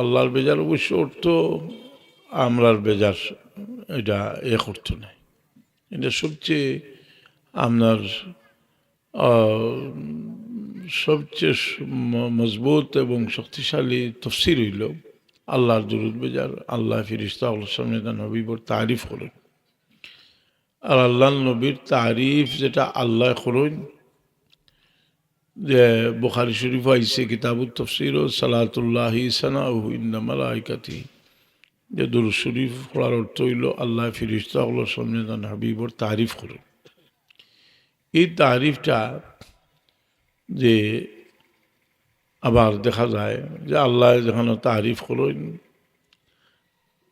আল্লাহর বেজার অবশ্য অর্থ আমরার বেজার এটা অর্থ নাই। এটা সবচেয়ে আপনার সবচেয়ে মজবুত এবং শক্তিশালী তফসির হইল আল্লাহর দুরুদ বেজার আল্লাহ ফিরিস্তা আল্লাহর সামনে তার নবীর তারিফ করেন। আর আল্লাহ নবীর তারিফ যেটা আল্লাহ করেন, যে বুখারী শরীফ আইসে কিতাবুত তফসির ও সালাতুল্লাহি সানাউহু ইন্না মালাইকাতি, যে দুরূদ শরীফ পড়ার অর্থ হইল আল্লাহ ফিরিস্তা আল্লাহর সামনে তার হাবিবর তারিফ করেন। এই তারিফটা যে আবার দেখা যায় যে আল্লাহ যেখানে তারিফ করেন,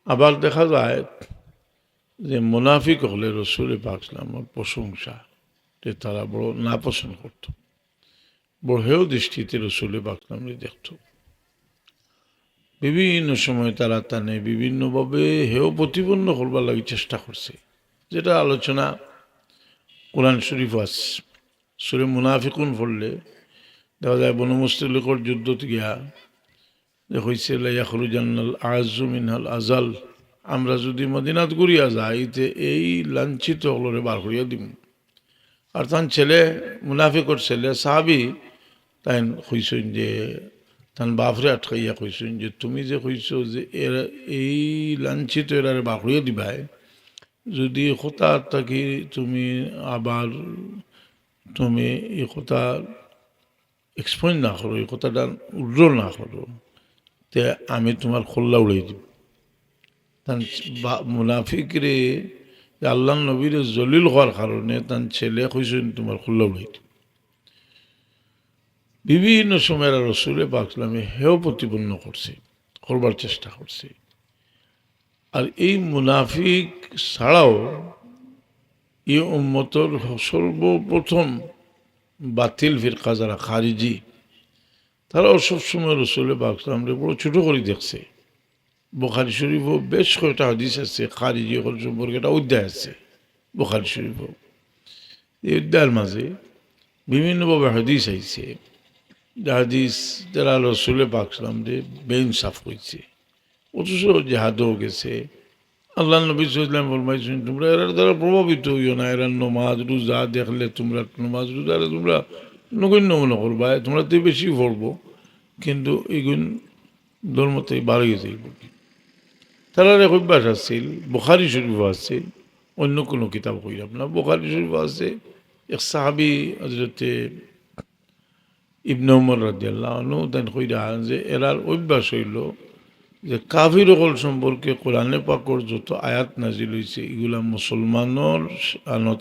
আবার দেখা যায় যে মুনাফিক হলে রসুল পাক সাল্লাল্লাহু প্রশংসা যে তারা বড় নাপসন্দ করত, বড় হেয় দৃষ্টিতে রসুল পাক সাল্লাল্লাহু দেখত। বিভিন্ন সময় তারা তানে বিভিন্নভাবে হেয় প্রতিপন্ন করবার লাগে চেষ্টা করছে, যেটা আলোচনা কোরআন শরীফ আছে। সূরা মুনাফিকুন পড়লে দেখা যায় বনু মুসতালিকর যুদ্ধতে গিয়া যে হয়েছে লাইয়াখরুজান্নাল আযু মিনহাল আজাল, আমরা যদি মদিনাত ঘুরিয়া যাইতে এই লাঞ্ছিত হলরে বার করিয়া দিব। আর তার ছেলে মুনাফিকর ছেলে সাহাবি তাই কইছেন যে তান বাপরে আটকাইয়া কইছেন যে তুমি যে কইছো যে এরা এই লাঞ্ছিত এরারে বার করিয়া দিবাই, যদি কথা থাকি তুমি আবার তুমি এই কথা এক্সপ্লেন না করো, এই কথাটা উড্র না করো, তে আমি তোমার খোল্লা উড়াই দিব। তার মুনাফিকরে আল্লাহ নবীর জলিল হওয়ার কারণে তার ছেলে কইছেন তোমার খোল্লা উড়াই দিব। বিভিন্ন সময় রসুলে পাক সাল্লাল্লাহু হেয় প্রতিপন্ন করছে, করবার চেষ্টা করছে। আর এই মুনাফিক ছাড়াও এই উম্মতর সর্বপ্রথম বাতিল ফিরকা যারা খারিজি, তারাও সবসময় রসুলে পাক সাল্লাল্লাহু বড় ছোটো করে দেখছে। বুখারী শরীফও বেশ কয়েকটা হাদিস আছে খারিজি হল সম্পর্কে, একটা অধ্যায় আছে বুখারী শরীফও। এই অধ্যায়ের মাঝে বিভিন্নভাবে হাদিস আইছে, হাদিস যারা রসুলে পাক সাল্লাল্লাহু বেইনসাফ করছে, অথচ জেহাদও গেছে। আল্লাহ নবী সাল্লাল্লাহু ফরমাইছেন তোমরা এর দ্বারা প্রভাবিত হইও না, এরা নমাজ রোজা দেখলে তোমরা নমাজ রোজারে তোমরা নগণ্য মনে করবা, তোমরা তো বেশি পড়বো, কিন্তু এইগুণ ধর্মতে বাড়িয়ে যাইব। তারা এক অভ্যাস আছিল, বুখারী শরীফ আছে, অন্য কোনো কিতাব কইলাম না, বুখারী শরীফ আছে। এক সাহাবী হযরতে ইবনে উমর রাদিয়াল্লাহু আনহু তাই কইরা যে এরার অভ্যাস হইল যে কাফির হল সম্পর্কে কোরআনে পাকর যত আয়াত নাজিল হয়েছে এগুলা মুসলমানের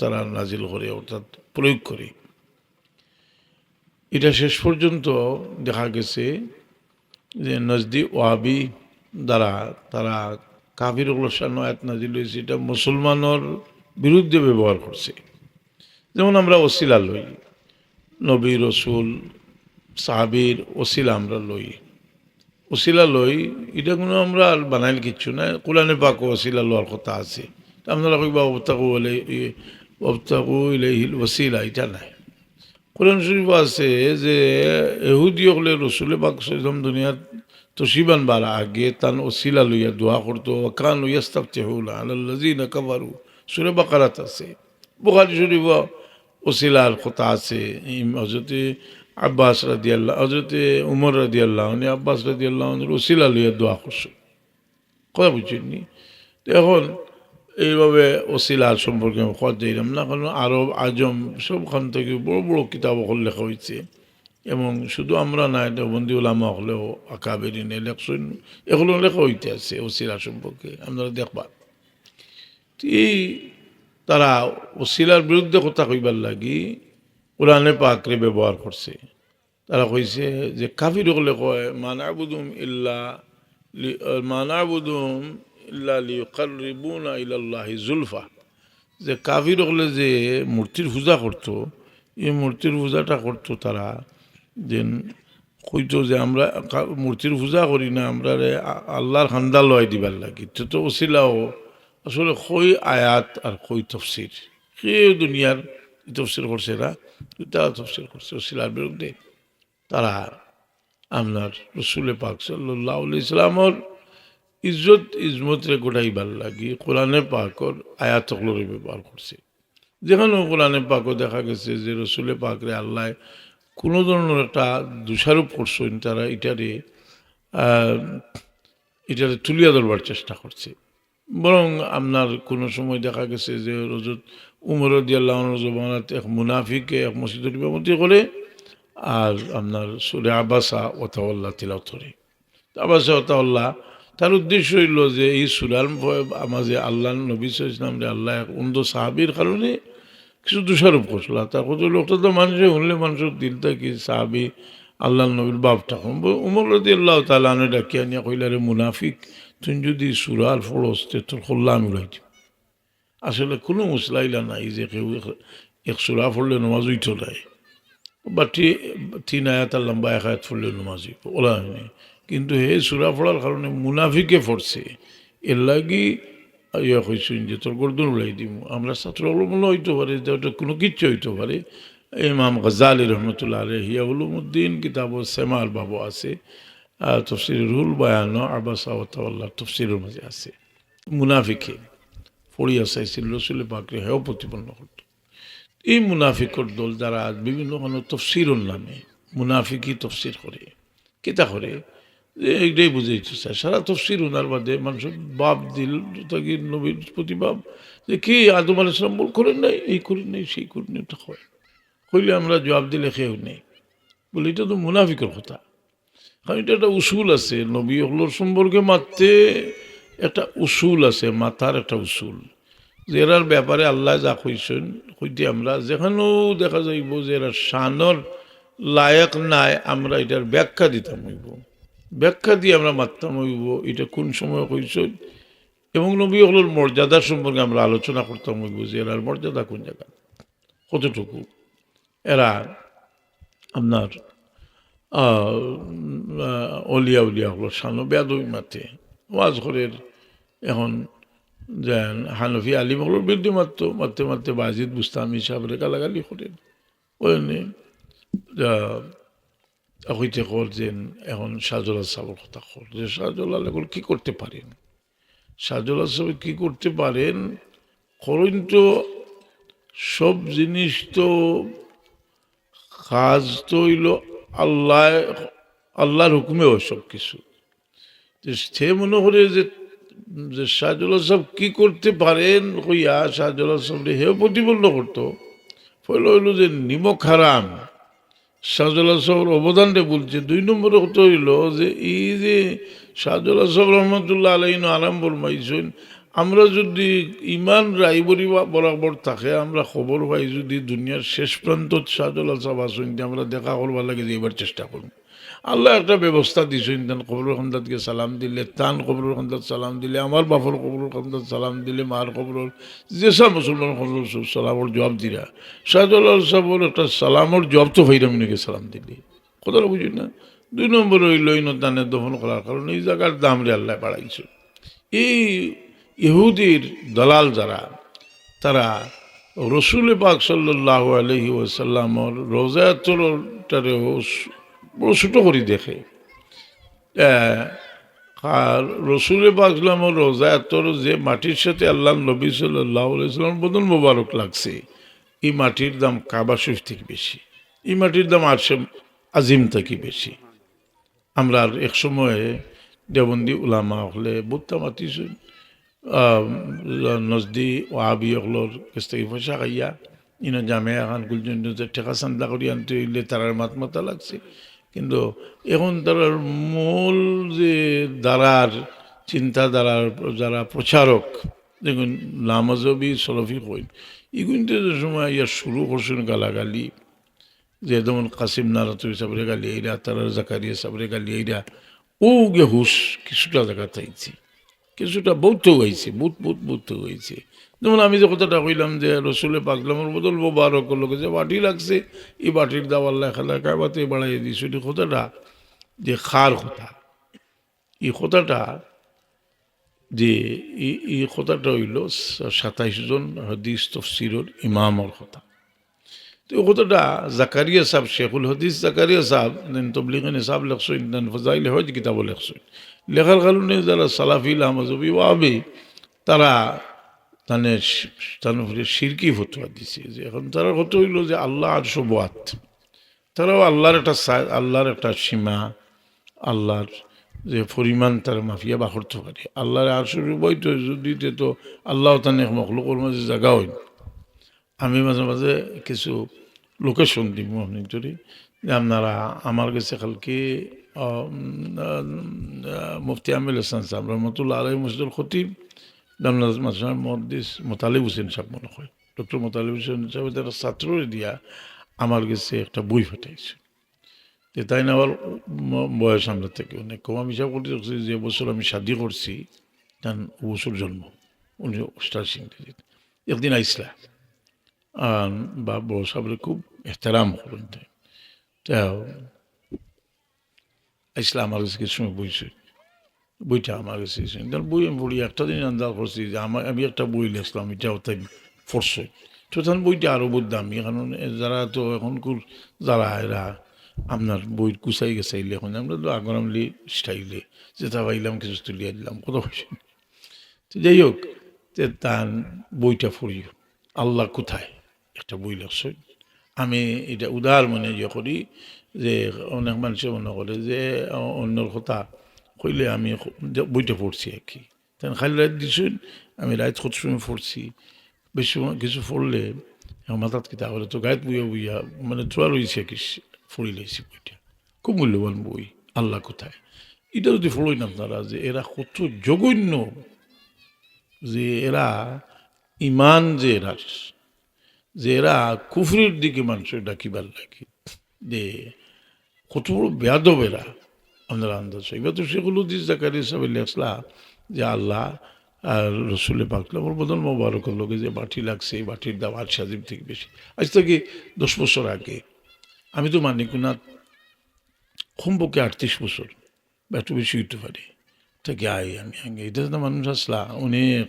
তারা নাজিল করে, অর্থাৎ প্রয়োগ করে। এটা শেষ পর্যন্ত দেখা গেছে যে নজদি ওয়াবি দ্বারা তারা কাফির হলের আয়াত নাজিল হয়েছে এটা মুসলমানের বিরুদ্ধে ব্যবহার করছে। যেমন আমরা ওসিলা লই, নবী রসুল সাহাবীর ওসিলা আমরা লই, ওসিলা লই, এটা কোনো আমরা বানাইল কিচ্ছু না, কোরআনে পাক ওসিলা লওয়ার কথা আছে। আপনারা কইবা ওয়াবতাগু ইলাইহিল ওসিলা, এটা নাই। কোরআন শরীফ আছে যে ইহুদি হলে রসুলে পাক সাল্লাল্লাহু দুনিয়ার তশিবান বার আগে তান ওসিলা লইয়া দোয়া করতো, কানু ইস্তাফতিহুনা আলাল্লাযিনা কাফারু, সূরা বাকারাত আছে। বুখারী শরীফ ওসিলার কথা আছে। হযরতে আব্বাস রাদিয়াল্লাহু, হযরতে উমর রাদিয়াল্লাহু আনহু আব্বাস রাদিয়াল্লাহু আনহুর ওসিলা লইয়া দোয়া করছে, কথা বুঝছেননি? তো এখন এইভাবে ওসিলার সম্পর্কে আমি কথা দিলাম না, কারণ আরব আজম সবখান থেকে বড় বড় কিতাব লেখা হয়েছে, এবং শুধু আমরা না, দেওবন্দি উলামা হলেও আকাবেরিন ইলেকশন এগুলো লেখা হইতে আছে ওসিলা সম্পর্কে, আপনারা দেখবা। এই তারা ওসিলার বিরুদ্ধে কথা কইবার লাগি কোরআনে পাকরে ব্যবহার করছে। তারা কইছে যে কাফির হলে কয় মানাবুদুম ইল্লা লিয়ুকাররিবুনা ইলাল্লাহি যুলফা, যে কাফির হলে যে মূর্তির পূজা করতো, এই মূর্তির পূজাটা করতো তারা যে কইতো যে আমরা মূর্তির পূজা করি না, আমরা আল্লাহর খান্দা লয় দিবার লাগি। তো ওসিলাও আসলে কই আয়াত আর কই তফসির, সেই দুনিয়ার তফসির করছে না, তারা তফসির করছে ওসিলার বিরুদ্ধে। তারা আপনার রসুলে পাক সাল্লাল্লাহু আলাইহি সাল্লামর ইজ্জত ইজমতরে গোটাইবার লাগি কোরআনে পাকর আয়াতগুলোরে ব্যবহার করছে। যেখানে কোরআনে পাকও দেখা গেছে যে রসুলে পাকরে আল্লাহ কোনো ধরনের একটা দোষারোপ করছেন, তারা এটারে তুলিয়া ধরবার চেষ্টা করছে। বরং আপনার কোনো সময় দেখা গেছে যে হযরত উমর রাদিয়াল্লাহু আনহু জমানাতে এক মুনাফিককে এক মসজিদের ইমামতি করে আর আপনার সূরা আবাসা ওয়া তাওয়াল্লা তিলাওয়াত করে। আবাসা ওয়া তাওয়াল্লা তার উদ্দেশ্য হইল যে এই সূরার আমাজে আল্লাহ নবী সাল্লাল্লাহু আলাইহি ওয়াসাল্লাম আল্লাহ এক অন্ধ সাহাবীর কারণে কিছু দোষারোপ করছিল। তার কত লোকটা তো মানুষে শুনলে মানুষের দিলটা কি সাহাবী আল্লাহ নবীর বাপটা উমর রাদিয়াল্লাহু তাআলা আনহু ডাকিয়া নিয়া কইলা, রে মুনাফিক, তুই যদি সূরার ফরজ তে তোর কল্লা আমি উড়াই দিব। আসলে কোনো মুসলাইলা নাই যে কেউ এক সূরা পড়লে নামাজ উঠে যায় বা 3 আয়াত আর লম্বা 1 আয়াত পড়লে নামাজ হইব, ওলা হয়নি। কিন্তু হে সূরা পড়ার কারণে মুনাফিকে পড়ছে, এর লাগি ইয়া কইছেন যে তোর গর্দন উড়াই দিব। আমরা ছাত্র মনে হইতে পারে যে ওটা কোনো কিচ্ছু হইতে পারে। ইমাম গাজ্জালী রহমতুল্লাহ আলাইহি হিয়া উলুমুদ্দিন কিতাব সেমার বাবু আছে, তফসির রুহুল বায়ান আবাসা ওয়া তাওয়াল্লা তফসিরের মাঝে আছে। মুনাফিকে পড়িয়া চাইছিল রসুল পাকরে হেও প্রতিপন্ন করত। এই মুনাফিকর দল যারা আজ বিভিন্ন কোনো তফসিরুল নামে মুনাফিকই তফসির করে, কেতা করে যে এইটাই বুঝাইতে চায়। সারা তফসির উনার বাদে মানুষের বাপ দিল তাকে নবীর প্রতি বাপ যে কি আদম আলাইহিস সালাম বল করেন নাই, এই করেন নাই, সেই করেন নাই, হয় কইলে আমরা জবাব দিলে খেয়েও নেই বলে এটা তো মুনাফিকের কথা। কারণ এটা একটা উসুল আছে, নবী হলোর সম্পর্কে মারতে একটা উসুল আছে, মাথার একটা উসুল যে এরার ব্যাপারে আল্লাহ যা কইছেন হইতে আমরা যেখানেও দেখা যাইব যে এরা শানর লায়ক নাই, আমরা এটার ব্যাখ্যা দিতাম হইব, ব্যাখ্যা দিয়ে আমরা মারতাম হইব এটা কোন সময় কইছেন এবং নবী হলোর মর্যাদার সম্পর্কে আমরা আলোচনা করতাম হইব যে এরার মর্যাদা কোন জায়গা কতটুকু। এরা আপনার অলিয়া উলিয়া হলো শানো বেদবি মাতে ওয়াজ করের। এখন যেন হানফি আলিম হলোর বিরুদ্ধে মারতো, মারতে মারতে বাজিদ বুস্তামি সাহেবের গালাগালি করেন ওই হইতে করছেন। এখন শাহজুল্লাহ সাহেবের কথা কর যে শাহজুল্লাহ এখন কী করতে পারেন, শাহজুল্লাহ সাহেব কী করতে পারেন করেন তো সব জিনিস তো কাজ তো হইল আল্লাহর হুকুমে হয় সব কিছু। সে মনে করে যে শাহজুল্লাহ সাহেব কি করতে পারেন হইয়া শাহজুল্লাহ সাহেব হেও প্রতিপন্ন করতো। ফলে হইল যে নিমক হারাম শাহজুল্লাহ সাহেবের অবদানটা বলছে। 2 নম্বরে হতে হইল যে এই যে শাহজুল্লাহ সাহেব রহমতুল্লাহ আলাইন আরাম বলমাইছেন, আমরা যদি ইমান রাইবরি বরাবর থাকে আমরা খবর পাই যদি দুনিয়ার শেষ প্রান্তত শাহজুল্লাহ সাহেব আসেন আমরা দেখা করবার লাগে যে এবার চেষ্টা করুন। আল্লাহ একটা ব্যবস্থা দিয়েছেন, তান কবরুল খান্দাতকে সালাম দিলে, তান কবরুল খান্দাত সালাম দিলে, আমার বাপর কবরুল খান্দাত সালাম দিলে, মার কবরুল যেসব মুসলমান কবরুল সালামর জবাব দিরা শাহজুল্লাহ সাহেবের একটা সালামর জবাব তো হইরামিনকে সালাম দিলি, কথাটা বুঝি না। 2 নম্বর হইল দানের দফন করার কারণে এই জায়গার দাম রে আল্লাহ বাড়াইছে। এই ইহুদির দলাল যারা তারা রসুল পাক সাল্লাল্লাহু আলাইহি ওয়াসাল্লামর রোজা তোরটারেও বড় ছোটো করে দেখে। আর রসুল পাক সাল্লামর রোজা তোর যে মাটির সাথে আল্লাহ নবী সাল্লাল্লাহু আলাইহি ওয়াসাল্লাম বদন মোবারক লাগছে, এই মাটির দাম কাবা শরীফ থেকে বেশি, এই মাটির দাম আরশে আজিম থেকে বেশি। আমরা এক সময়ে দেবন্দি উলামা হলে বুত্তা মাতিছেন নজদি ওয়াহাবি হলোর কাছ থেকে পয়সা খাইয়া ইনা জামে এখন গুলজন ঠেকা চান্দা করি আনতে হইলে তারার মাত মাতা লাগছে। কিন্তু এখন তারার মূল যে দ্বারার চিন্তাধারার যারা প্রচারক দেখুন লামাজবি সলফি কইন এগুলিতে যে সময় ইয়া শুরু করছেন গালাগালি যে যেমন কাসিম নারাতুই সাবরে গালি এইরা তারার জাকারিয়া সাবরে গালি এইরা ও গে হুশ কিছুটা জায়গা চাইছি, কিছুটা বৌদ্ধ হয়েছে বুত হয়েছে। যেমন আমি যে কথাটা কইলাম যে রসুলে পাকলামের বদল মোবারক লোকে যে বাটি লাগছে এই বাটির দাওয়াল লেখা লেখা বাতে বাড়াই দিয়েছে কথাটা যে খার কথা, এই কথাটা যে এই কথাটা হইল 27 জন হাদিস তফসিরের ইমামর কথা। তো ও কথাটা জাকারিয়া সাহেব, শেখুল হদিস জাকারিয়া সাহেব তবলিগের সাহেব লেখছেন, ফজাইল হজ কিতাব লেখছেন। লেখার কারণে যারা সালাফিল আহমজবি ওয়াবি তারা তানে তার শিরকি ফতোয়া দিছে, যে এখন তারা কত হইল যে আল্লাহ আর সবাত, তারাও আল্লাহর একটা সীমা, আল্লাহর যে পরিমাণ তারা মাফিয়া বা করতে পারে। আল্লাহর আর বই তো যদি তো আল্লাহ তানে মখলুকের মাঝে জায়গা হইল। আমি মাঝে মাঝে কিছু লোকেশন দিই মহনিটরি, যে আপনারা আমার কাছে কালকে মুফতি আমিল হাসান সাহেব রহমতুল্লাহ আলাই মসজিদুল খতিব মহাদিস মোতালিব হোসেন সাহেব মনে হয়, ডক্টর মোতালিব হোসেন সাহেব তারা ছাত্ররে দিয়া আমার কাছে একটা বই ফাটাইছে। তাই না আবার বয়স আমরা থেকে অনেক কম। আমি হিসাব করতে চাচ্ছি যে বছর আমি শাদি করছি, তার বছর জন্ম 1988। একদিন আইসলা বা বড় সাহেবের খুব এহতেরাম করেন, তা আইসলা আমার কাছে কিছু সময় বইছে, বইটা আমার কাছে বই আমি পড়ি। একটা দিন আন্দাজ করছি যে আমি একটা বই লিখলাম, এটাও তাই ফোর্সে, তো তখন বইটা আরও বহুত দামি, কারণ যারা তো এখনকার যারা এরা আপনার বই কুচাই গেছাইলে এখন আমরা তো আগামলি স্টাইলে যেটা পাইলাম কিছু তুলিয়ে দিলাম, কত পয়সা। তো যাই হোক, তার বইটা পড়ি, আল্লাহ কোথায় একটা বই লেখছ। আমি এটা উদার মনে ইয়ে করি যে অনেক মানুষে মনে করে যে অন্যর কথা কইলে আমি বইটা পড়ছি আর কি। তেন খালি রাত দিছুন, আমি রাত কত সময় পড়ছি, বেশি সময় কিছু পড়লে মাথাত কিতা করে তো গায়েত বইয়া বইয়া মানে তোয়া রয়েছে কি পড়ি লাইছি বইটা। খুব মূল্যবান বই, আল্লাহ কোথায়। এটা যদি ফলোই না আপনারা, যে এরা কত জঘন্য, যে এরা ইমান যে এরা কুফরির দিকে মানুষের ডাকিবার লাগে, যে কত বড় বেয়াদব এরা আপনারা আন্দাজ। এবার তো সেগুলো দিস জাকারি হিসাবে লেখলা যে আল্লাহ আর রসুলে পাকলাম ওর বদল মোবারকের লোকে যে বাটি লাগছে, এই বাটির দাম 8 সাজিব থেকে বেশি। আজ থেকে 10 বছর আগে, আমি তো মানি না কমপক্ষে 38 বছর বা একটু বেশি হইতে পারে, থেকে আমি আগে এটা তো মানুষ আসলা অনেক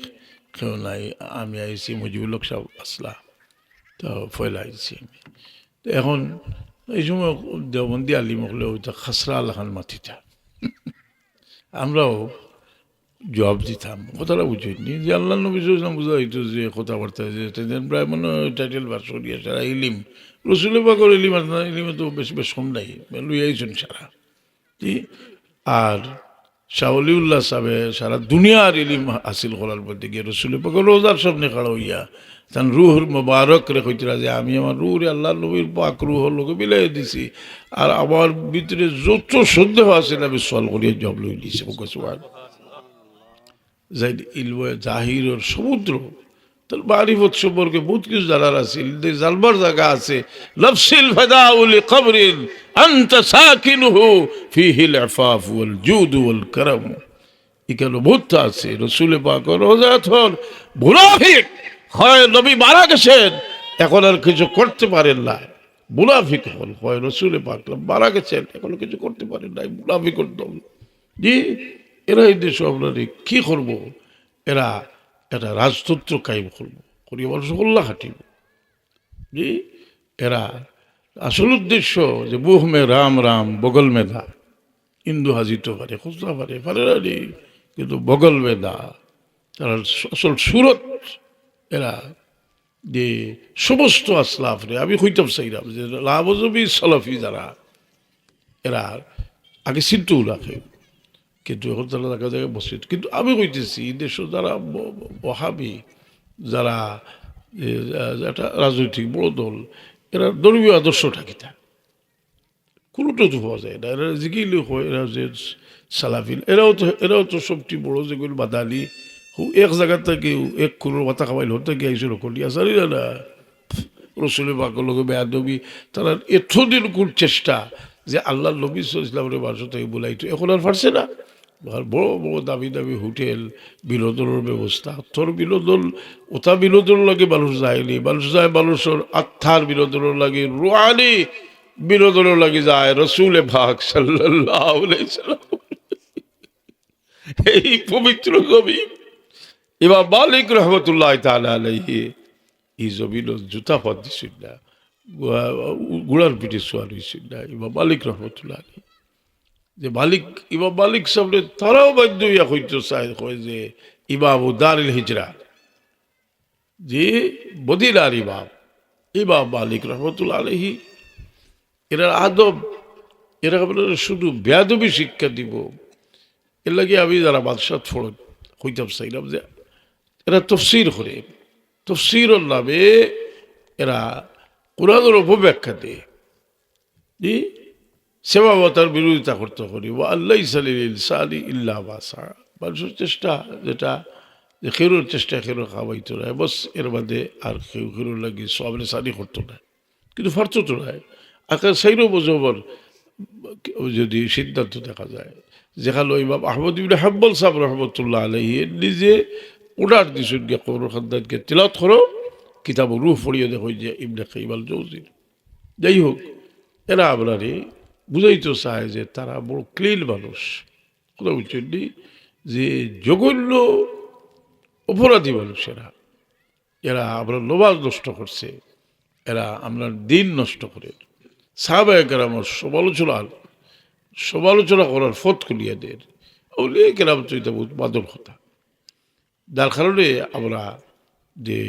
কেউ নাই, আমি আইছি মজিবুল হক সাহেব আসলা, তো ফয়লা আইছি আমি। তো এখন এই সময় দেওবন্দি আলিম হলে ওইটা খাসরা আল্লাহান মাটিটা আমরাও জবাব দিতাম, কথাটা বুঝিনি যে আল্লাহ নবী সাল্লাল্লাহু বুঝা হইতো যে কথাবার্তা যে প্রায় মনে টাইটেল ভার সরিয়া সারা ইলিম রসুলে পাকর ইলিম আর ইলিমে তো বেশি বেশ কম নাই, লইয়াইছেন সারা। আর শাহলিউল্লাহ সাহেবে সারা দুনিয়ার ইলিম হাসিল করার পর গিয়ে রসুল পাকর রোজার সামনে খাড়া হইয়া তান রুহুর মোবারক রে কইতরা যে আমি আমার রুহরে আল্লাহ নবীর পাক রুহর লোকে বিলাই দিছি, আর আমার ভিতরে যত সন্দেহ আছে আমি সল করিয়া জব লই দিয়েছি। যাই ইলমে জাহিরের সমুদ্র, তার মারিফত সম্পর্কে বহুত কিছু জানার আছে, জানবার জায়গা আছে। লফসিল ফাদাউল কবরিন আনতা সাকিনুহু ফিহিল আফাফ ওয়াল জুদ ওয়াল করম, এখানে বহুত আছে। রসুল পাক রোজাত হল মুনাফিক হয়, নবী মারা গেছেন এখন আর কিছু করতে পারেন না, মুনাফিক হল হয় রসুল পাক মারা গেছেন এখন কিছু করতে পারেন না, মুনাফিক দল। জি, এরা এই দেশ আপনার কি করবো, এরা একটা রাজতন্ত্র কায়েম করবো, করিয়া মানুষ কল্লা খাটিব। জি, এরা আসল উদ্দেশ্য যে বুহ মে রাম রাম বগল মে দা, হিন্দু হাজিতে পারে খুঁজতে পারে না রে, কিন্তু বগল মে দা তারা আসল সুরত। এরা যে সমস্ত আসলাফ রে আমি হইতাম চাইলাম যে লাভজবি সলাফি যারা এরা আগে চিন্তাও রাখে, কিন্তু এখন তারা দেখা যায় বসে। কিন্তু আমি কইতেছি দেশ যারা ওহাবি, যারা একটা রাজনৈতিক বড় দল, এরা ধর্মীয় আদর্শ থাকিতা কোনোটা তো পাওয়া যায় না। এরা জিগিলে হয় এরা যে সালাফিল, এরাও তো সবচেয়ে বড় যেগুলো বাদালি এক জায়গার থেকে এক কোনোর মাথা খাবাইল হতে গিয়ে আইসল করিয়া সারি না রসুলের বাকর লোক বেয়াদবি, তারা এতদিন কোন চেষ্টা যে আল্লাহ নবী ইসলামের বাসতে বলাইতো, এখন আর পারছে না। বড় বড় দামি দামি হোটেল, বিনোদনের ব্যবস্থা, তোর বিনোদন ওটা বিনোদনের লাগে মানুষ যায়নি, মানুষ যায় মানুষের আত্মার বিনোদনের লাগে, রুহানি বিনোদনের লাগে যায় রসুল পাক সাল্লাল্লাহু আলাইহি সাল্লাম এই পবিত্র জমিন। ইমাম মালিক রহমতুল্লাহ তাআলা আলাইহি এই জমিন জুতা পথ দিছিল না, গুড়ার পিঠে সোয়ার হয়েছিল না ইমাম মালিক রহমতুল্লাহ আলী যে মালিক ইমাম মালিক সামনে তারাও বাধ্য হইয়া হইতো চায় কয় যে ইমাম উদ্দারিল হিজরা যে মদিনার ইমাম ইমাম মালিক রহমতুল্লাহ আলহি এরা আদব এরা শুধু বেয়াদবি শিক্ষা দিব এর লাগে আমি যারা বাদশাহ ফোড়ন হইতাম চাইলাম যে এরা তফসির করে তফসিরর নামে এরা কোরআনের অপব্যাখ্যা দেয় সেবাবতার বিরোধিতা করতে করি ও আল্লাহ সালি ইল্লা বাসা মানুষের চেষ্টা যেটা যে খেরোর চেষ্টা খেরো খাওয়াইতো না বস এর বাদে আর কেউ খেরোর লাগে সবনে সানি করতো না কিন্তু ফার্ত তো নাই আকার সাইরও বোঝবর যদি সিদ্ধান্ত দেখা যায় যেখানে ইমাম আহমদ ইবনে হাম্বল সাহেব রহমতুল্লাহ আলাইহি নিজে ওনার দিছুন গিয়ে কবর খানদানকে তিলাওয়াত করো কিতাব রুহ পড়িয়ে দেখো যে ইবনে কাইয়িম আল জাওজির যাই হোক এরা আপনারে বুঝাইতে চায় যে তারা বড় ক্লিন মানুষ কথা বুঝছেন যে জঘন্য অপরাধী মানুষ এরা আপনার নমাজ নষ্ট করছে এরা আপনার দিন নষ্ট করে সাহাবায়ে কেরামের সমালোচনা করার ফত খুলিয়ে দেন ওগুলি কেরাম তো এটা বহুত বাদল কথা যার কারণে আমরা যে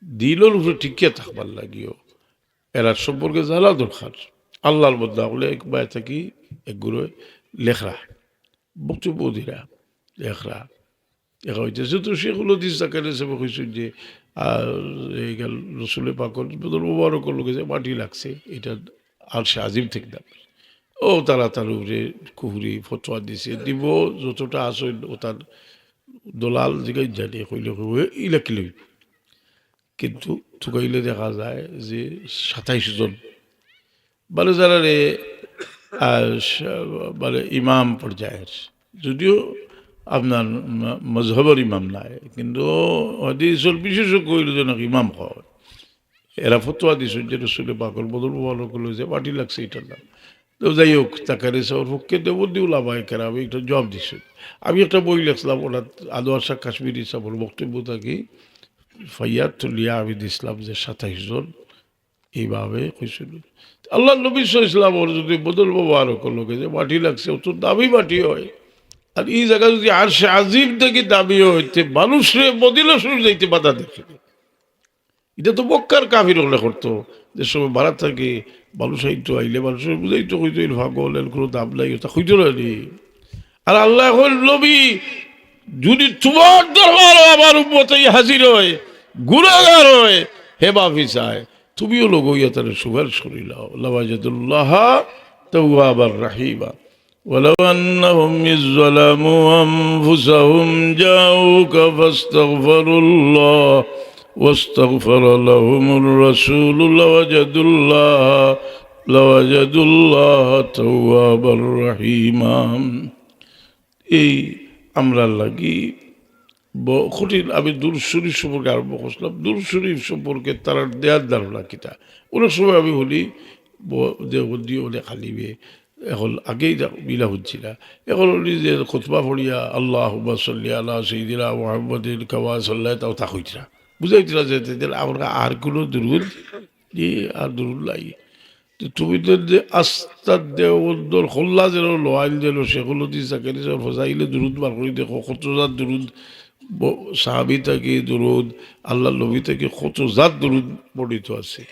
দিনের উপরে টিকিয়ে থাকবার লাগিও এরা সম্পর্কে জানা দরকার আল্লাহর মধ্যে বলে এক বায় থাকি একগুলো লেখরা বক্তব্য দিরা লেখরা দেখা হইতেছে তো সেগুলো দিস তাকালে সব কইছেন যে এই গেল রসুলের পাকর বদল মোবারকর লোকে যে মাটি লাগছে এটা আর সে আজিম থেকে দাম ও তারা তার উপরে কুহুরি ফতোয়া দিছে দিব যতটা আসল ও তার দলাল জিগাই জানি কইলে ইলা কিলো কিন্তু থুকাইলে দেখা যায় যে ২৭ জন মানে যারা রে মানে ইমাম পর্যায়ের যদিও আপনার মজহবের ইমাম নাই কিন্তু হাদিসের বিশেষজ্ঞ হইল যে নাকি ইমাম হয় এরা ফতোয়া দিছেন যে রসুলের পাকর বদল ভালো করলো যে মাটি লাগছে এটার নাম তো যাই হোক তাকারে সবার পক্ষে দেব দিউলা ভাই কেরা আমি একটা জবাব দিছি আমি একটা বই লিখলাম ওনার আনোয়ার শাহ কাশ্মীরি সাহেবের বক্তব্য থাকি ফাইয়াতুলিয়া আবিদ ইসলাম যে ২৭ জন এইভাবে কইছিল আল্লাহ নবী ইসলাম ওর যদি বদল বাবা করলো যে মাটি লাগছে অত দামি মাটি হয় আর এই জায়গা যদি আর সে আজিম থেকে দাবি হইতে মানুষে মদিনা শরীফ যাইতে বাধা দেখে এটা তো মক্কার কাফির হলে করতো যে সময় ভাড়া থাকে মানুষ আইতো আইলে মানুষের বুঝাইতো হইতো এর ভাগল এর কোনো দাম নাই ওটা হইতো না আর আল্লাহ হল নবী যদি তোমার দরবার আমার উম্মতেই হাজির হয় গুনাহগার হয় হে মাফি চায় তুমিও লোক হইয়া তার সুপারিশ করিলাও লাওয়াজাদুল্লাহ তাওয়াবার রাহিমা ولو أنهم إذ ظلموا أنفسهم جاءوك فاستغفروا الله واستغفر لهم الرسول لوجدوا الله توابا رحيما এই আমরা লাগি কঠিন আমি দুরূদ শরীফ সম্পর্কে আরম্ভ করছিলাম দুরূদ শরীফ সম্পর্কে তারা দেয়ার ধারণা কিতা অনেক সময় আমি বলি যে দিয়ে খালিবে এখন আগেই মিলা হচ্ছিল এখন যে খুতবা পড়িয়া আল্লাহুম্মা সাল্লি আলা সাইয়্যিদিনা মুহাম্মাদিন কামা সাল্লাইতা তাও তা হইছিল বুঝাইছিল যে আমরা আর কোনো দুরূদ আর দুরূদ নাই তুমি তো যে আস্তার দেওয়ার খোল্লা যেন লোয়াইল যেন সেগুলো দিয়ে চাকরি ফসাইলে দুরুদ বার করে দেখো কত জাত দুরুদ সাহাবি থেকে দুরুদ আল্লাহ নবী থেকে কত জাত দুরুদ বর্ণিত আছে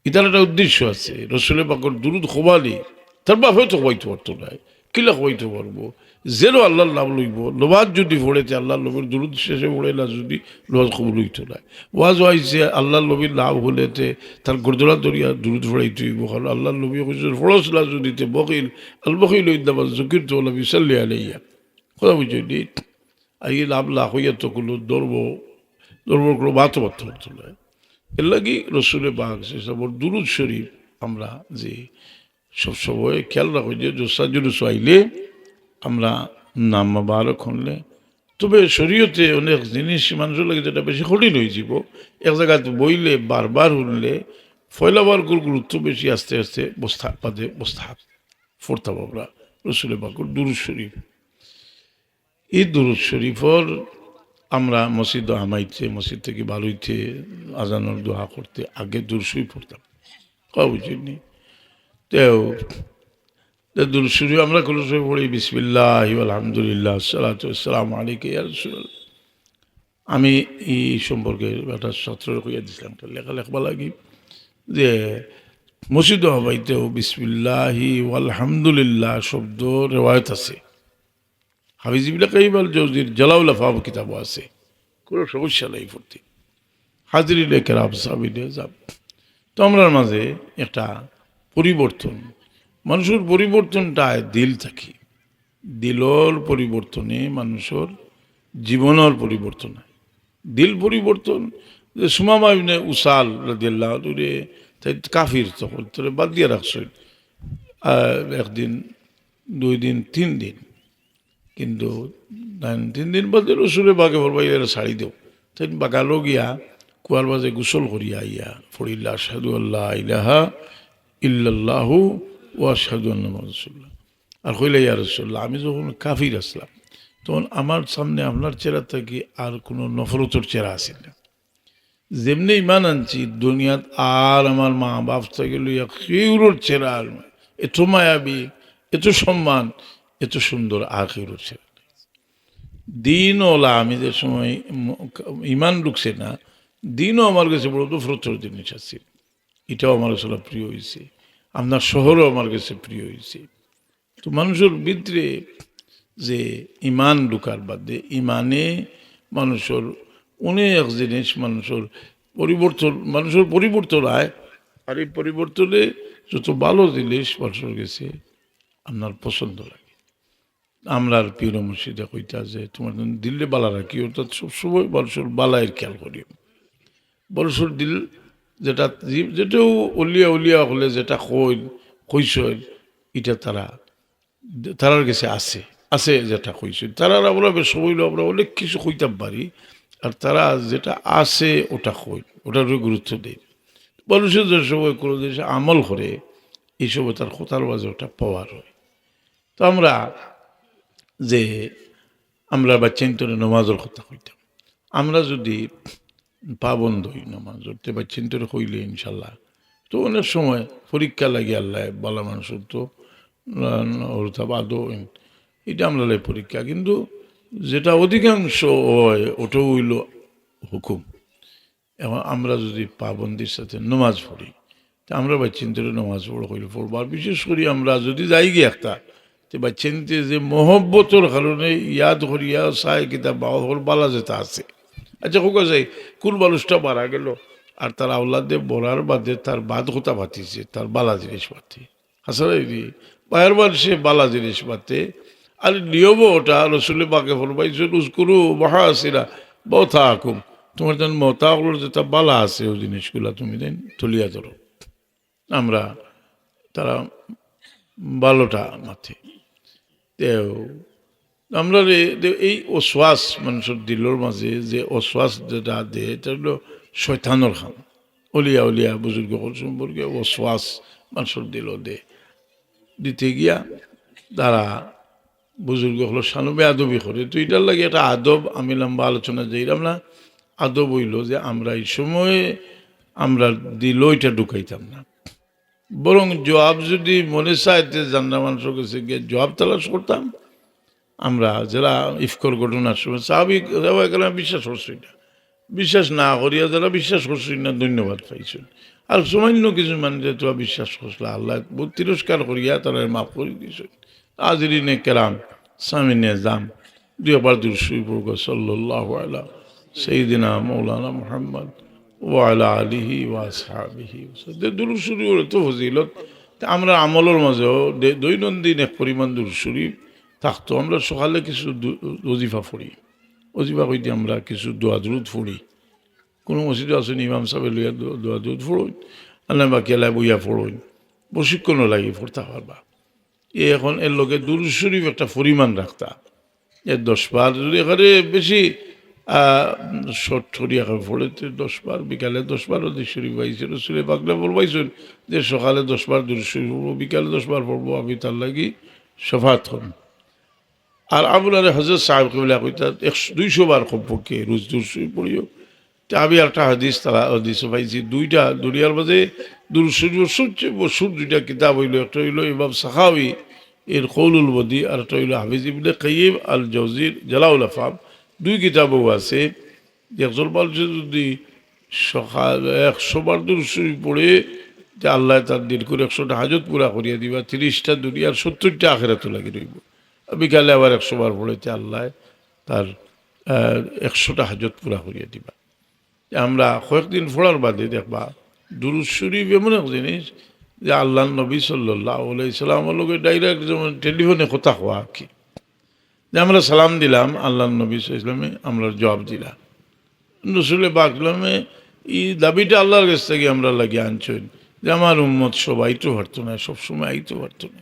এটার একটা উদ্দেশ্য আছে রসুলের পাকর দুরুদ খোবালি তার বাপ হয়তো হইতে পারতো না কিলা হইতে পারবো যেন আল্লাহর নাম লইব নমাজ যদি পড়েছে আল্লাহ নবীর দুরুদ শেষে পড়ে না যদি নমাজ কবুল হইতো না ওয়াজ হয়েছে আল্লাহ নবীর নাম হলেতে তার গোরদোলা দরিয়া দুরুদ পড়াইতে হইব কারণ আল্লাহ নবী ফরসলা যদিতে বকিল আল বকিল ইন্দাবাদ জকির তো নবী সাল্লি আলাইয়া কথা বুঝলি এই নাম লাখ হইয়া তো কোনো ধর্ম কোনো বাতো বার্তা হতো না এর লাগি রসুলের বাঘ সেসব দুরুদ শরীফ আমরা যে সবসময় খেয়াল রাখো যে জোসাজুলুস আইলে আমরা নাম মুবারক হলে তবে শরীয়তে অনেক জিনিস মানুষের লাগে যেটা বেশি কঠিন হয়ে যাব এক জায়গাতে বইলে বারবার শুনলে ফয়লাবার গুরুত্ব বেশি আস্তে আস্তে বস্তাহাব ফোরতাম আমরা রসুলের বাকুর দুরুদ শরীফ এই দুরুদ শরীফর আমরা মসজিদ হামাইতে মসজিদ থেকে বালুইতে আজানোর দোয়া করতে আগে দুরসুই পড়তাম বুঝিনি তেও দুরসুরি আমরা কোনো সময় পড়ি বিসমিল্লাহি আলহামদুলিল্লাহ সালাতু আসসালামু আলাইকা ইয়া রাসূলুল্লাহ। আমি এই সম্পর্কে একটা ছাত্র কইয়া দিছিলাম লেখা লেখবা লাগি যে মসজিদ হবাইতেও বিসমিল্লাহি আলহামদুলিল্লাহ শব্দ রেওয়ায়ত আছে, হাফিজিবুল্লাহ কাইম আল জৌজির জালাউল আফাব কিতাবও আছে, কোনো সমস্যা নাই পড়তে। হাজিরিলে কেরাম সাবিলে যাব। তো আমরার মাঝে একটা পরিবর্তন, মানুষের পরিবর্তনটায় দিল থাকি, দিলর পরিবর্তনে মানুষের জীবনের পরিবর্তন হয়। দিল পরিবর্তন যে সুমামা ইবনে উসাল রাদিয়াল্লাহু আনহু রে তাই কাফির তখন তোরে বাদ দিয়ে রাখছেন একদিন 2 দিন 3 দিন, কিন্তু 3 দিন বাদে রসুলে বাগে বলবাই এরা শাড়ি দেও তাই বাগালো গিয়া কুয়ার বাজে গোসল করিয়া আইয়া ফরিল্লা আশহাদু আল্লাহ ইলাহা ইল্লাল্লাহু ওয়া আশহাদু আন্না মুহাম্মাদুর রাসূলুল্লাহ। আর কইলা ইয়া রাসূলুল্লাহ আমি যখন কাফির আসলাম তখন আমার সামনে আপনার চেহারা থেকে আর কোনো নফরতর চেহারা আসেন না। যেমনি ইমান আনছি দুনিয়াত আর আমার মা বাপ থেকে লইয়া কেউর চেহারা আর এত মায়াবী, এত সম্মান, এত সুন্দর আর কেউর চেহারা দিন ওলা। আমি যে সময় ইমান ঢুকছে না, দিনও আমার কাছে বড় নফরতর জিনিস আছে। এটাও আমার কাছে প্রিয় হয়েছে, আপনার শহরও আমার কাছে প্রিয় হয়েছে। তো মানুষের ভিতরে যে ইমান ঢুকার বাদে ইমানে মানুষের অনেক জিনিস মানুষের পরিবর্তন হয়। আর এই পরিবর্তনে যত ভালো জিনিস মানুষের গেছে আপনার পছন্দ লাগে। আমরা আর পীর মুর্শিদে কইতা যে তোমার দিল্লে বালা রাখি, অর্থাৎ সবসময় মানুষের বালায়ের খেয়াল করি। মানুষের দিল যেটাও উলিয়া উলিয়া হলে যেটা কইসইল এটা তারার কাছে আছে যেটা কইসইল তারা আমরা বেশ হইল আমরা অনেক কিছু কইতাম পারি, আর তারা যেটা আছে ওটা ওটার গুরুত্ব দেয়। মানুষের যে সময় কোনো জিনিস আমল করে এই সময় তার কোথার মাঝে ওটা পাওয়ার হয়। তো আমরা বাচ্চান্তরে নমাজের কথা কইতাম, আমরা যদি পাবন্ধ হই নমাজ ধরতে বাচ্চান্তরে হইলে ইনশাল্লাহ তো অনেক সময় পরীক্ষা লাগে আল্লাহ বালা মানুষের তো আদৌ এটা আমরা পরীক্ষা, কিন্তু যেটা অধিকাংশ হয় ওটাও হইল হুকুম। এবং আমরা যদি পাবন্দির সাথে নমাজ পড়ি তা আমরা বাচ্চান্তরে নমাজ পড়বো। আর বিশেষ করে আমরা যদি যাই গিয়ে একটা বা চিনতে যে মহব্বতর কারণে ইয়াদ করিয়া চাই কিতাব বাহর বালা যেটা আছে। আচ্ছা হোক যাই কোন মানুষটা মারা গেল আর তার আওলাদে বলার বাদে তার বাদ কথা পাতিছে, তার বালা জিনিস পাতে হাসারাই দিয়ে বায়ের সে বালা জিনিস পাতে। আর নিয়ম ওটা রসুলের বাকে ফরমাইছেন উস্কুরু মহা আসিরা বথা আকুম, তোমার যেন মতাগুলোর যেটা বালা আছে ওই জিনিসগুলা তুমি দেন তুলিয়া ধরো। আমরা তারা ভালোটা মাথে আমরা এই অশ্বাস মানুষের দিলর মাঝে যে অশ্বাস যেটা দেয় এটা হলো শয়তানোর খাম। অলিয়া বুজুর্গ সম্পর্কে অশ্বাস মানুষের দিল দিতে গিয়া তারা বুজুর্গ হলো সানবে আদবি করে। তো এটার লাগে একটা আদব আমি লম্বা আলোচনা যাইলাম না। আদব হইল যে আমরা এই সময়ে আমরা দিল এটা ঢুকাইতাম না, বরং জবাব যদি মনে চাইতে জান্না মানুষের কাছে গিয়ে জবাব তালাশ করতাম। আমরা যারা ইফকর ঘটনার সময় স্বাভাবিক বিশ্বাস করছি না, বিশ্বাস না করিয়া যারা বিশ্বাস করছি না ধন্যবাদ পাইছেন। আর সামান্য কিছু মানুষ তোরা বিশ্বাস করছিল আল্লাহ বহুত তিরস্কার করিয়া তারা মাফ করে দিয়েছেন। হাজরিনে কেরাম সামিনে জাম দুইবার দুরূদ সাল্লাল্লাহু আলা সাইয়্যিদিনা মাওলানা মুহাম্মদ ওয়ালা আলিহি ওয়াসহাবিহি দুরূদ শরীফের তো ফজিলত আমরা আমলের মাঝেও দৈনন্দিন এক পরিমাণ দুরূদ শরীফ থাকতো। আমরা সকালে কিছু ওজিফা পড়ি, ওজিফা কইতে আমরা কিছু দোয়া দুরূদ পড়ি। কোনো মসজিদে আসেন ইমাম সাহেব লইয়া দোয়া দুরূদ পড়ুন, আল্লাহ বাকি এলাকায় বইয়া পড়ুন, প্রশিক্ষণও লাগে পড়তে পারবা। এখন এর লোকে দুরূদ শরীফ একটা পরিমাণ রাখতা 10 বার, যদি এখানে বেশি শর্ট করিয়া পড়ে 10 বার, বিকালে 10 বার দুরূদ শরীফ পাইছে। রসুলে পাকলে বলবাইছেন যে সকালে 10 বার দুরূদ শরীফ পড়বো, বিকালে 10 বার পড়বো, আমি তার লাগি শফাত করুন। আর আপনার হজরত সাহেব কবিলা কইতা 200 বার কমপক্ষে রোজ দুরুদ পড়িও। তা আমি একটা হাদিস তারা হাদিস পাইছি, দুইটা দুনিয়ার মাঝে দুরুদ শরীফ সবচেয়ে মশহুর দুইটা কিতাব হইল, একটা হইল ইমাম সাখাওয়ি এর কৌলুল বদি, আর একটা হইল হাফিজ ইবনে কাইয়িম আল জাওজির জালাউল আফহাম। দুই কিতাবও আছে যে একজন মানুষ যদি সকাল 100 বার দুরুদ শরীফ পড়ে, যে আল্লাহ তার দিন করে 100টা হাজত পুরা করিয়া দিবা, 30টা দুনিয়ার 70টা আখেরাতে লাগি রইব। বিকালে আবার 100 বার পড়েছে আল্লাহ তার 100টা হাজত পুরা করিয়া দিবা। আমরা কয়েকদিন পড়ার বাদে দেখবা দুরুদ শরীফ এমন এক জিনিস যে আল্লাহ নবী সাল্লাল্লাহু আলাইহি সাল্লামের লগে ডাইরেক্ট যেমন টেলিফোনে কথা হওয়া আর কি, যে আমরা সালাম দিলাম আল্লাহ নবী সাল্লাল্লাহু আলাইহি সাল্লামে, আমরা জবাব দিলাম রসুলে বাকলামে। এই দাবিটা আল্লাহর কাছ থেকে আমরা লাগিয়ে আনছেন যে আমার উম্মত সব আইতে পারতো না, সবসময় আইতে পারতো না,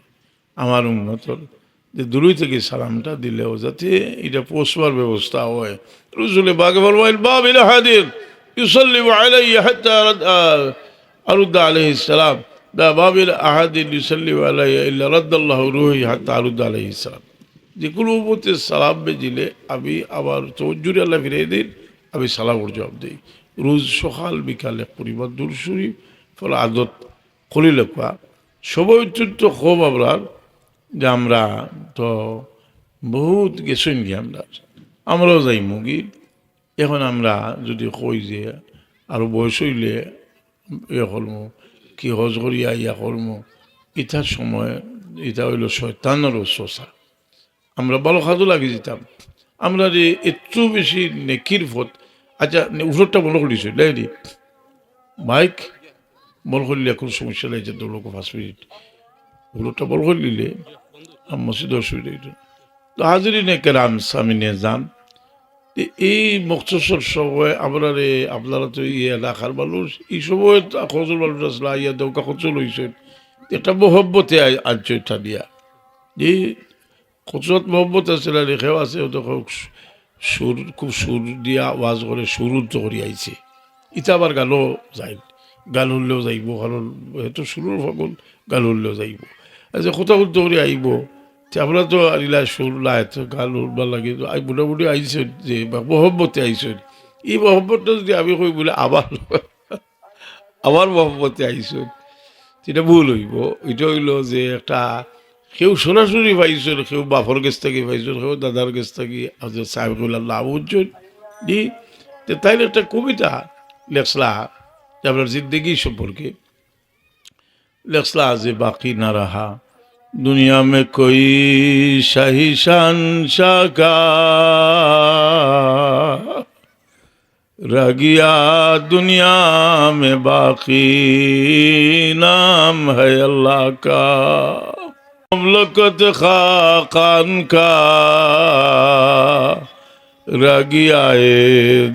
আমার উম্মতর যে দূরই থেকে সালামটা দিলেও যাতে এটা পৌঁছবার ব্যবস্থা হয়। রসুলে বাকে বলবেন বাবিল হাদির ইউসাল্লিমু আলাইহি হাত্তা আরুদ্দা আলাইহিস সালাম, দা বাবিল আহাদিন ইউসাল্লিমু আলাইহি ইল্লা রাদ্দাল্লাহু রূহি হাত্তা আরুদ্দা আলাইহিস সালাম। যে কোনো উম্মতের সালাম বেজিলে আমি আবার তওজ্জুরে আল্লাহ ফিরিয়ে দিন, আমি সালামের জবাব দিই। রোজ সকাল বিকালে পরিবার দুরূদ শরীফ ফলে আদত করি লেখা সবাই অত্যন্ত খুব আপনার যে আমরা তো বহুত গেছেন কি আমরাও যাই মুগি। এখন আমরা যদি কই যে আরও বয়স হইলে ইয়ে করমু কি হজ করিয়া ইয়া করমু, ইটার সময় এটা হইল শয়তানের ওসওয়াসা। আমরা ভালো খাদু লাগি যেতাম, আমরা যে একটু বেশি নেকির ফত। আচ্ছা উফরটা বলো করিস লাইনি বাইক বল করলে এখন সমস্যা লাগছে তো লোক 5 মিনিট উফরটা বল করলিলে মসজিদ অসুবিধা। তো হাজিরিনে কেরাম সামিনে যান এই মকসসর সময় আমরা রে আপনারা তো ইয়ে এলাকার মানুষ, এই সময় খজর মানুষ আসলে ইয়া দৌকা খচল হয়েছেন, এটা মহব্বতে আনছে এটা দিয়া এই খচরত মহব্বত আছে রেখেও আছে, সুর খুব সুর দিয়া আওয়াজ করে সুর উদ্ধ করি আইছে। ইটা আবার গানও যাই, গান উঠলেও যাইব, কারণ এত সুরের সকল গান উঠলেও যাইব। আচ্ছা কথা উদ্ধ করে আইব, আমরা তো আরিলা সুর লাই তো গান উঠবার লাগে মোটামুটি আইসেন যে মহব্বতে আইসেন। এই মহব্বতটা যদি আমি কই বলে আবার মহব্বতে আইসেন, সেটা ভুল হইব। এটা হইল যে একটা কেউ সরাসরি পাইছেন, কেউ বাপর কাছ থেকে পাইছেন, কেউ দাদার কাছ থেকে সাহেবুল্লাহ লাভ উজ্জ্বল জি। তাইলে একটা কবিতা লেখলা যে আপনার জিন্দগি সম্পর্কে লেখলা যে বাকি না রাহা दुनिया में कोई शाही शहंशाह का, रह गया दुनिया में बाकी नाम है अल्लाह का, ममलकत खाकान का रह गया है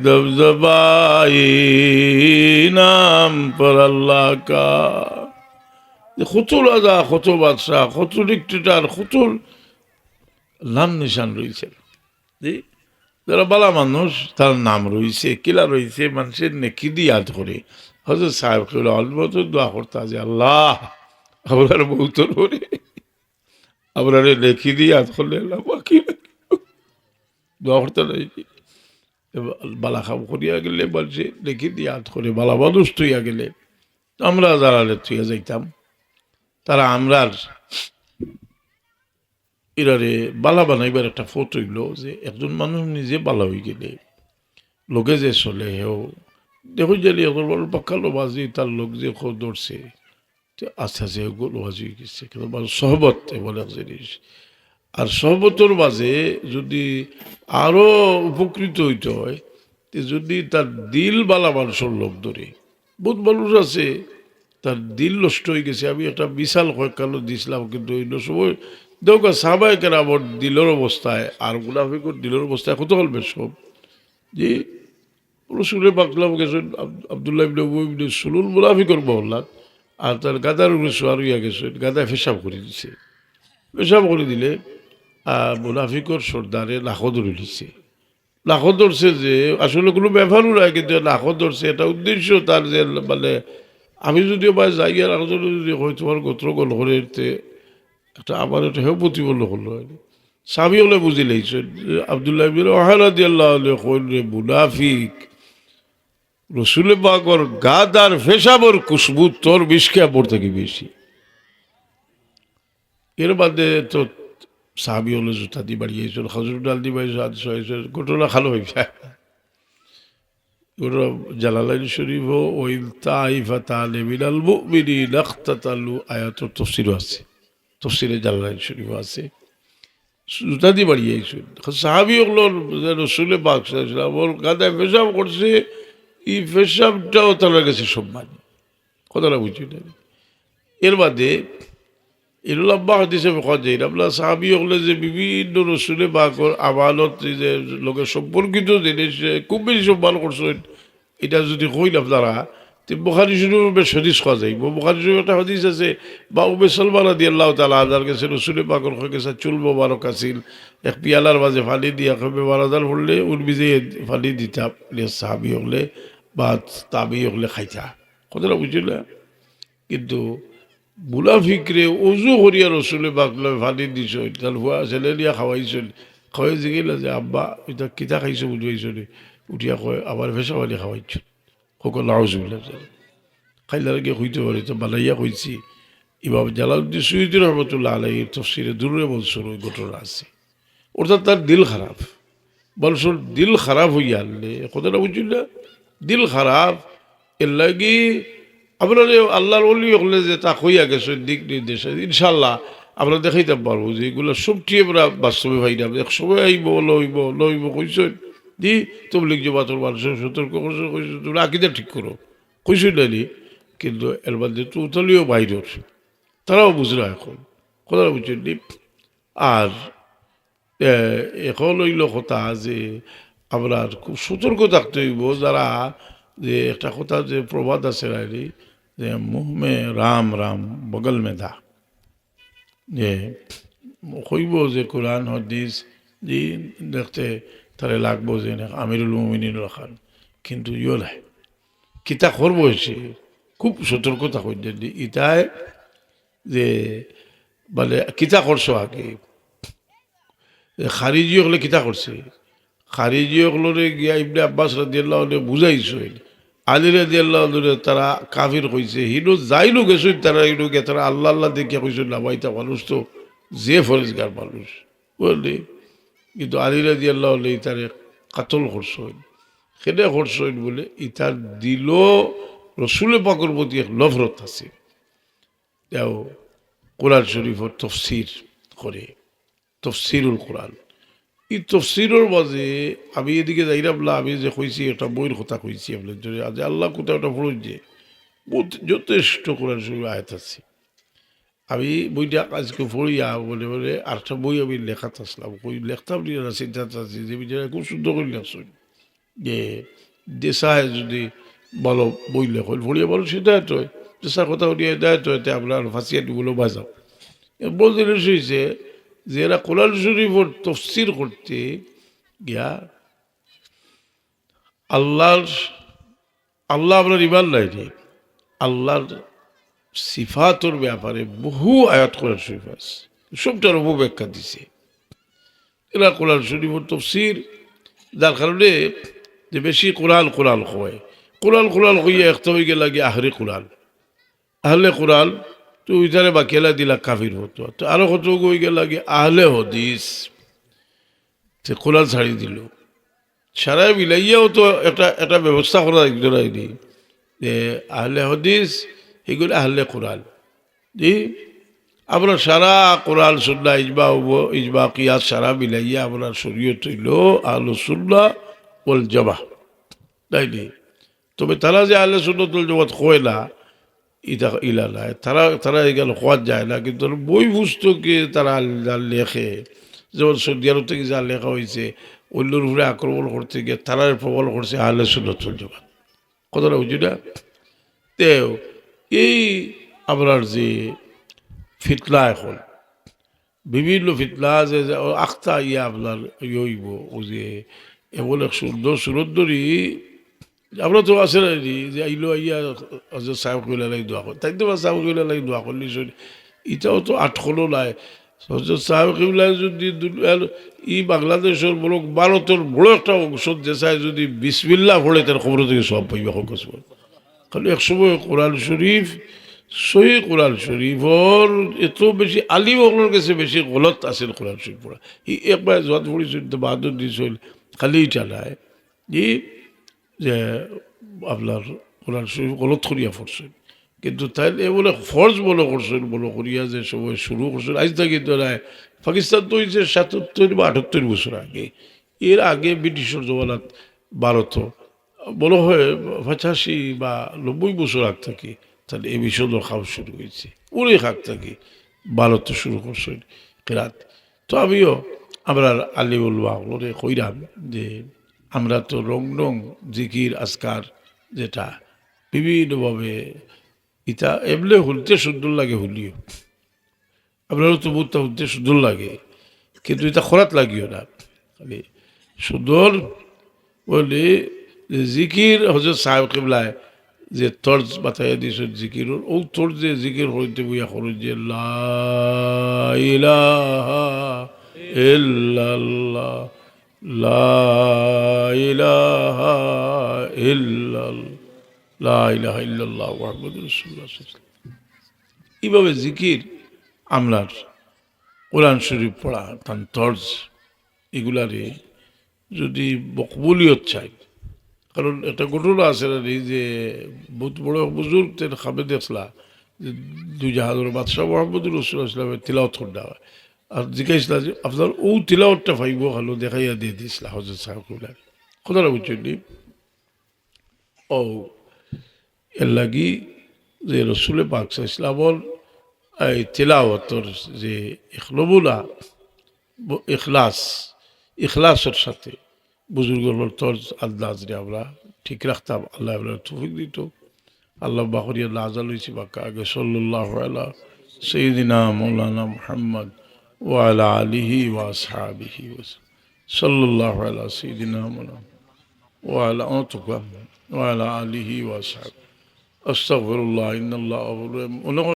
दबदबाई नाम पर अल्लाह का। কত রাজা, কত বাদশাহ, কত ডিক্টেটার, কত নাম নিশান রয়েছে, যারা বালা মানুষ তার নাম রয়েছে, কিলা রয়েছে, মানুষের নেকি দিয়ে ইয়াদ করে। হযরত সাহেব অল্পত দোয়া করতা যে আল্লাহ আপনার বউতর করে আপনার নেকি দিয়ে ইয়াদ করলে আল্লাহ বাকি দোয়া করতে বালা খাব করিয়া গেলে বলছে নেকি দিয়ে ইয়াদ করে, বালা মানুষ তুইয়া গেলে আমরা যারা তুইয়া যাইতাম তারা আমরার এরারে বালা বানাইবার একটা ফটো হইল যে একজন মানুষ নিজে বালা হয়ে গেলে লোকে যে চলে হেও দেখো জালি এখন বড় পাক্কা লোবাজি তার লোক যে ধরছে আস্তে আস্তে লোবাজি হয়ে গেছে, কিন্তু সহবত বলে এক জিনিস। আর সহবতর মাঝে যদি আরো উপকৃত হইতে হয়, যদি তার দিল বালা মানুষের লোক ধরে, বহুত মানুষ আছে তার দিল নষ্ট হয়ে গেছে। আমি একটা বিশাল কয়েককালো দিছিলাম, কিন্তু অন্য সময় দেখা সাহাবায়ে কেরামের দিলের অবস্থায় আর মুনাফিকের দিলের অবস্থায় কত গল্পের সব যে রসুলের পাকলাম গেছেন আব্দুল্লাহ ইবনে উবাই ইবনে সুলুল মুনাফিকের মহল্লাত, আর তার গাদার উপরে সোয়ার হইয়া গেছেন, গাদায় পেশাব করে দিছে। পেশাব করে দিলে মুনাফিকর সর্দারে লাখো ধরে দিচ্ছে। লাখো ধরছে যে আসলে কোনো ব্যাপারও নয়, কিন্তু লাখো ধরছে এটা উদ্দেশ্য তার যে মানে আমি যদিও বা যাই আর আলোচনা যদি হয় তোমার গোত্র গল করে একটা আমার একটা হেউ প্রতিবন্ধ করলো হয়নি, সাহাবী হলে বুঝি লাইছেন আব্দুল্লাহ ইবনে ওমর রাদিয়াল্লাহু আনহু কইলে মুনাফিক রসুল পাকর গাদার ফেসাবর খুশবু তোর বিষ্কা পড়তে কি বেশি। এর বাদে তো সাহাবি হলে জুতা দিয়ে বাড়িয়েছিল খাজুর ডাল দিয়ে বাড়িয়েছে ঘটনা খালো হয়েছে ওরা জালালাইন শরীফ ওই তাইফাতা মিনাল মুমিনিন ইখতাতালু আয়াত তাফসীর আছে তফসিরে জালালাইন শরীফ আছে জুতা দিয়ে বাড়িয়েছিল সাহাবি হলো রসুল পাক সাল্লাল্লাহু ওর গাদায় পেশাব করছে এই পেশাবটাও তার কাছে সম্মান কথাটা বুঝি না। এর বাদে এরুল্লাহ হাদিসে খোঁজে আপনার সাহাবি হলে যে বিভিন্ন রসুলে বাকর আমানত যে লোকের সম্পর্কিত জিনিস খুব বেশি সম্মান করছেন এটা যদি কইল আপনারা তো বুখারী শরীফের বেশ হাদিস খাওয়া যাইব। বুখারী শরীফ একটা হাদিস আছে বা উম্মে সালমা রাদিয়াল্লাহু তাআলা আনহার কাছে রসুলে বাকর হয়ে গেছে চুল মোবারক আছিল এক পিয়ালার মাঝে ফালি দিয়া কবে বারাদার পড়লে উর বিজে ফালি দিতা সাহাবি হলে বা তাবি হলে খাইতা কথাটা বুঝল। কিন্তু মুনাফিকরে অজু করিয়া রসুলে বাকলে ফানি দিছ তার হুয়া ছেলে নিয়ে খাওয়াইছিল খাওয়াই জিগিলা যে আব্বা এটা কিতা খাইছো বুঝাইছো উঠিয়া কয় আবার ভেসা পানি খাওয়াইছ সকল নাউজুবিল্লাহ খাইলার গিয়ে হইতে পারে তো বানাইয়া কইছি ইমাম জালালউদ্দিন সুয়ুতী রহমতুল্লাহ আলাইহির তাফসীরে দূরে বলছেন ওই ঘটনা আছে অর্থাৎ তার দিল খারাপ বলছেন দিল খারাপ হইয়া আনলে কথাটা বুঝলি না দিল খারাপ এর লাগি আপনার আল্লাহর ওলি হলে যে তা হইয়া গেছে দিক নির্দেশে ইনশাল্লাহ আমরা দেখাইতে পারবো যে এগুলো সবটি আমরা বাস্তবে ভাই না এক সময় আইব লইব কইসেন দি তবলিগ জমাতের মানুষের সতর্ক করছো কইছো তোমরা আকিদা ঠিক করো কইসই নানি কিন্তু এর মধ্যে তো উতলীয় বাইরের তারাও বুঝলো এখন কথাটা বুঝছেন নি। আর এখন হইল কথা যে আমরা খুব সতর্ক থাকতে হইব যারা যে একটা কথা যে প্রবাদ আছে রাইলি যে মুহ মে রাম রাম বগল মে দা যে কইব যে কোরআন হাদিস যে দেখতে তারে লাগবো যে আমিরুল মুমিনিন খান কিন্তু ইয়ে নাই কিতা করবো এসে খুব সতর্কতা করছেন ইটায় যে বলে কিতা করছো আগে খারিজি হলে কিতা করছে খারিজি হলে গিয়া ইবনে আব্বাস রাদিয়াল্লাহু আনহু বুঝাইছেন আলী রাদিয়াল্লাহু আনহু তারা কাফির কইছে হিনো যাইলো গেছে তারা হিনো গে তারা আল্লাহ আল্লাহ দেখিয়া কইছে না ভাইটা মানুষ তো যে ফরেজগার মানুষ বললি কিন্তু আলী রাদিয়াল্লাহু আনহু তারে কাতল করছেন সেটা করছেন বলে ইতার দিল রসুল পাকের প্রতি এক নফরত আছে তাও কোরআন শরীফের তফসির করে তফসিরুল কোরআন এই তফসিরের মাঝে আমি এদিকে যাইলাম না আমি যে কইছি একটা বইয়ের কথা কইছি আপনার জন্য আজ আল্লাহ কোথাও একটা পড়ুন যে যথেষ্ট কোরআন শরীফ আয়াত আছে আমি বইটা আজকে পড়িয়া বলে বলে আরেকটা বই আমি লেখাতে আসলাম কই লেখতাম নিয়ে না চিন্তাতে আছি যে বিচারা খুব সুন্দর করে লেখছেন যে দেশায় যদি বলো বই লেখ পড়িয়া বলো সেটা তো দেশার কথা উঠিয়ে দেয় তো এতে আপনার ফাঁসিয়াটিগুলো বাজাও বল জিনিস হয়েছে যে এরা কোরআন শরীফের তফসির করতে গিয়া আল্লাহ আপনার ইমান নাই রে আল্লাহর সিফাতর ব্যাপারে বহু আয়াত কোরআন শরীফ আছে সবটার উপব্যাখ্যা দিছে এরা কোরআন শরীফের তফসির যার কারণে যে বেশি কোরআন কোরআন হইয়া একটা হয়ে গেল লাগে আহরে কোরআন আহলে কোরআন তো ওইখানে বাকিলা দিলা কাফির হতো তো আরো কত হয়ে গেল লাগে আহলে হদিস সে কোরআন ছাড়ি দিল সারা মিলাইয়াও তো একটা ব্যবস্থা করা একজনাইনি যে আহলে হদিস এগুলো আহলে কোরআন জি আমরা সারা কোরআন সুন্নাহ ইজমা কিয়াস সারা মিলাইয়া আমরা শরীয়ত হইল আহলে সুন্নাহ ওয়াল জামাহ তাইনি তবে তারা যে আহলে সুন্নাত ওয়াল জামাত কয় না ইটা ইলা নাই তারা এগুলো হওয়া যায় না কিন্তু বই পুস্তকে তারা লেখে যেমন সৌদি আরব থেকে যা লেখা হয়েছে অন্যর উপরে আক্রমণ করতে গিয়ে তারা প্রবল করছে আহলে সুন্নাত ওয়াল জামাত কথাটা বুঝি না। তেও এই আপনার যে ফিতনা এখন বিভিন্ন ফিতনা যে আখতা ইয়া আপনার ইয়ইব ও যে এমন এক সুন্দর সুরন্দরী আমরা তো আছে না যে আইলো আইয়া সাহেব কইলা লাগে দোয়া কর তাই তো সাহেব কইলা লাগে দোয়া করলি এটাও তো আটখলো নাই হজরত সাহেব কিবলায় যদি ই বাংলাদেশের বড় ভারতের বড় একটা অংশ দেশায় যদি বিসমিল্লাহ পড়ে তার খবর থেকে সব পাইবা হোক খালি একসময় কোরআন শরীফ সহি কোরআন শরীফর এত বেশি আলিম ওগুলোর কাছে বেশি গলত আছিল কোরআন শরীফ পড়া ই একবার জোয়াত পড়িছিল বাহাদুর দিছিল খালি চালায় যে আপনার কোরআন শরীফ গলত করিয়া পড়ছেন কিন্তু তাই এ বলে ফরজ বলে করছেন বলে করিয়া যে সবাই শুরু করছেন আজ থেকে তো নাই পাকিস্তান তো হয়েছে ৭৭ বা ৭৮ বছর আগে এর আগে ব্রিটিশের জমানাত ভারত বড় হয় ৮৫ বা ৯০ বছর আগ থেকে তাহলে এই বিষয় খাওয়া শুরু হয়েছে অনেক আগ থেকে ভারত শুরু করছেন কেরাত তো আমিও আমরা আলিউল বাহরে কইরাম যে আমরা তো রং রং জিকির আজকার যেটা বিভিন্নভাবে ইটা এমনি হুলতে সুন্দর লাগে হুলিও আপনারও তো বুঝতে হুলতে সুন্দর লাগে কিন্তু এটা খরাত লাগিও না খালি সুন্দর বলে জিকির হজরত সাহেব কিবলায় যে তর্জ বাতাইয়া দিয়েছে জিকির ও তর্জে জিকির হইতে বইয়া করো যে লা ইলাহা ইল্লাল্লাহ লা ইলাহা ইল্লাল্লাহ লা ইলাহা ইল্লাল্লাহ মুহাম্মাদুর রাসূলুল্লাহ এইভাবে জিকির আমলার কোরআন শরীফ পড়া তার তর্জ এগুলারে যদি মকবুলিয়ত চাই কারণ একটা ঘটনা আছে না যে বহুত বড় বুজুর্গ তেন খাবে দেখলা যে দুই জাহাজের বাদশাহ মোহাম্মদুর রাসূলুল্লাহ ইসলামের তিলাওয়াত করতে হয় আর জিজ্ঞাসা যে আপনার ও তিলাওয়াতটা পাইব ভালো দেখাইয়া দিয়ে দিয়েছিলা হজরত সাহেব কথাটা বুঝছেন ও এর লাগি যে রসুলে পাক ইসলামর এই তিলাওয়াতর যে নমুনা ইখলাসের সাথে বুজুর্গর তর্জ আন্দাজরে আমরা ঠিক রাখতাম আল্লাহ আমরা তৌফিক দিত আল্লাহ বাহরিয়া নাজাল হয়েছি বাক্কা আগে সাল্লাল্লাহু আলা সাইয়্যিদিনা মাওলানা মুহাম্মদ ওয়া আলা আলিহি ওয়া আসহাবিহি সাল্লাল্লাহু আলা সাইয়্যিদিনা মাওলানা ওয়া আলা ওয়া আলা আলিহি ওয়া আসহাবিহি আস্তাগফিরুল্লাহ ইন্নাল্লাহ